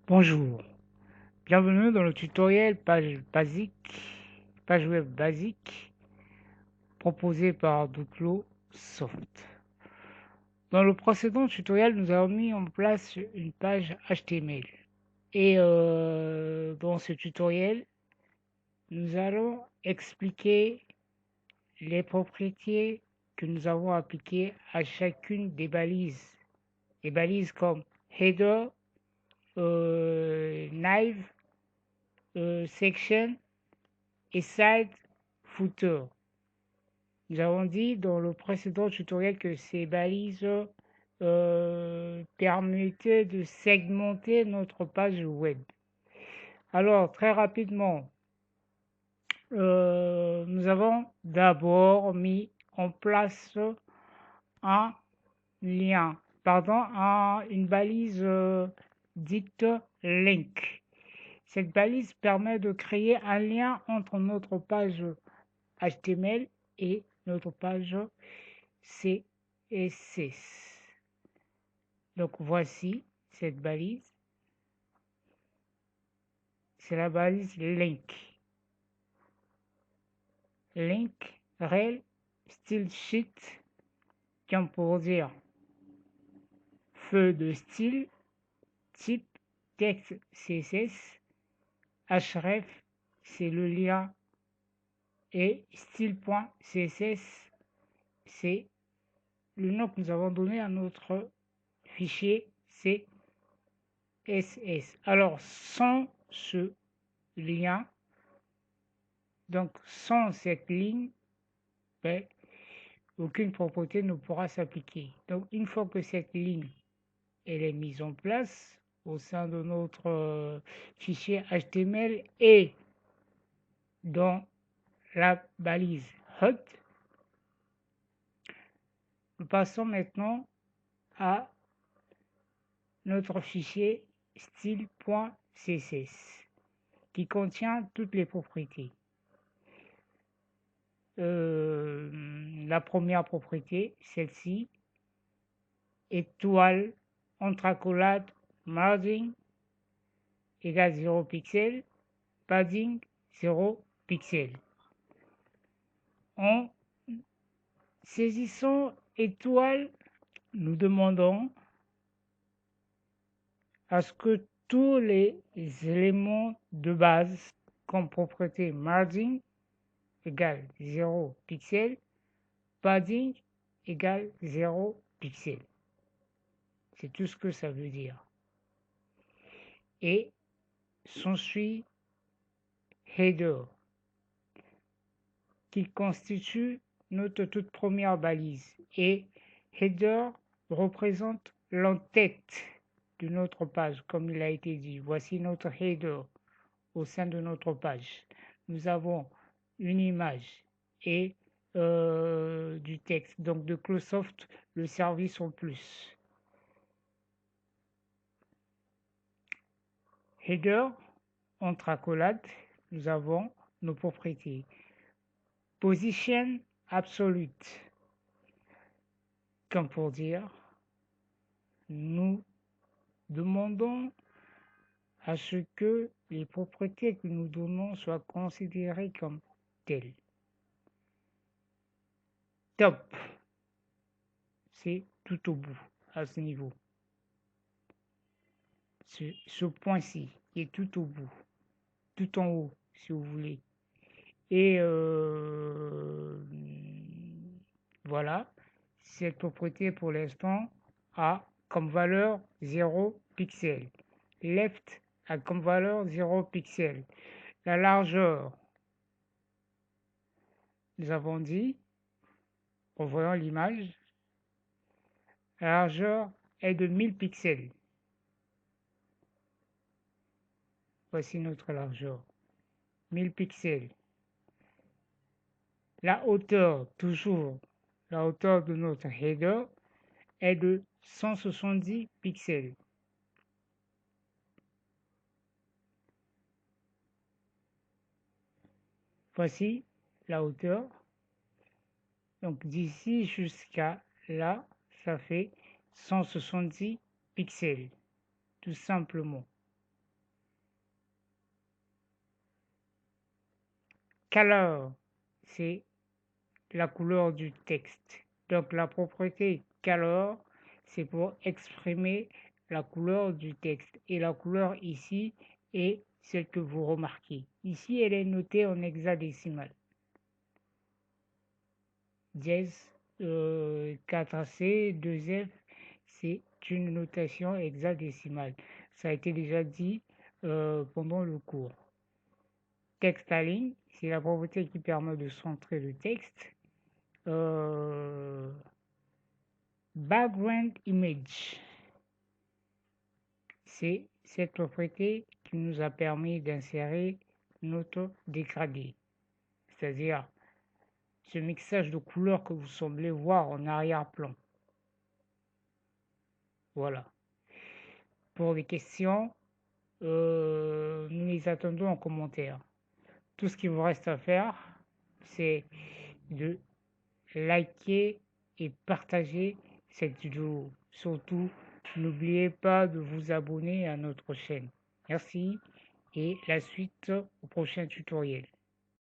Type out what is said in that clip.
Bonjour, bienvenue dans le tutoriel page web basique proposé par Duclosoft. Dans le précédent tutoriel, nous avons mis en place une page HTML. Et dans ce tutoriel, nous allons expliquer les propriétés que nous avons appliquées à chacune des balises. Des balises comme header, nav, section et side footer. Nous avons dit dans le précédent tutoriel que ces balises permettaient de segmenter notre page web. Alors, très rapidement, nous avons d'abord mis en place un lien, une balise dite link. Cette balise permet de créer un lien entre notre page HTML et notre page CSS. Donc voici cette balise. C'est la balise link. Link, rel, style sheet, comme pour dire feu de style, type, texte CSS, href, c'est le lien, et style.css, c'est le nom que nous avons donné à notre fichier CSS. Alors, sans ce lien, donc sans cette ligne, aucune propriété ne pourra s'appliquer. Donc, une fois que cette ligne elle est mise en place au sein de notre fichier HTML et dans la balise hot, nous passons maintenant à notre fichier style.css qui contient toutes les propriétés. La première propriété, celle-ci, étoile, entre accolades, margin égale 0 pixel, padding 0 pixel. En saisissant étoile, nous demandons à ce que tous les éléments de base comme propriété margin égale 0 pixel, padding égale 0 pixel. C'est tout ce que ça veut dire. Et s'ensuit header, qui constitue notre toute première balise. Et header représente l'entête de notre page, comme il a été dit. Voici notre header au sein de notre page. Nous avons une image et du texte, donc de Duclosoft, le service en plus. Header, entre accolades, nous avons nos propriétés. Position absolute, comme pour dire, nous demandons à ce que les propriétés que nous donnons soient considérées comme telles. Top, c'est tout au bout, à ce niveau. Ce point-ci est tout au bout, tout en haut, si vous voulez. Et voilà, cette propriété pour l'instant a comme valeur 0 pixel. Left a comme valeur 0 pixel. La largeur, nous avons dit, en voyant l'image, la largeur est de 1000 pixels. Voici notre largeur, 1000 pixels. La hauteur, toujours, la hauteur de notre header est de 170 pixels. Voici la hauteur. Donc d'ici jusqu'à là, ça fait 170 pixels, tout simplement. color, c'est la couleur du texte. Donc la propriété color, c'est pour exprimer la couleur du texte. Et la couleur ici est celle que vous remarquez. Ici, elle est notée en hexadécimal. Dièse 4C, 2F, c'est une notation hexadécimale. Ça a été déjà dit pendant le cours. Texte à ligne, c'est la propriété qui permet de centrer le texte. Background image, c'est cette propriété qui nous a permis d'insérer notre dégradé, c'est-à-dire ce mixage de couleurs que vous semblez voir en arrière-plan. Voilà. Pour les questions, nous les attendons en commentaire. Tout ce qu'il vous reste à faire, c'est de liker et partager cette vidéo. Surtout, n'oubliez pas de vous abonner à notre chaîne. Merci et la suite au prochain tutoriel.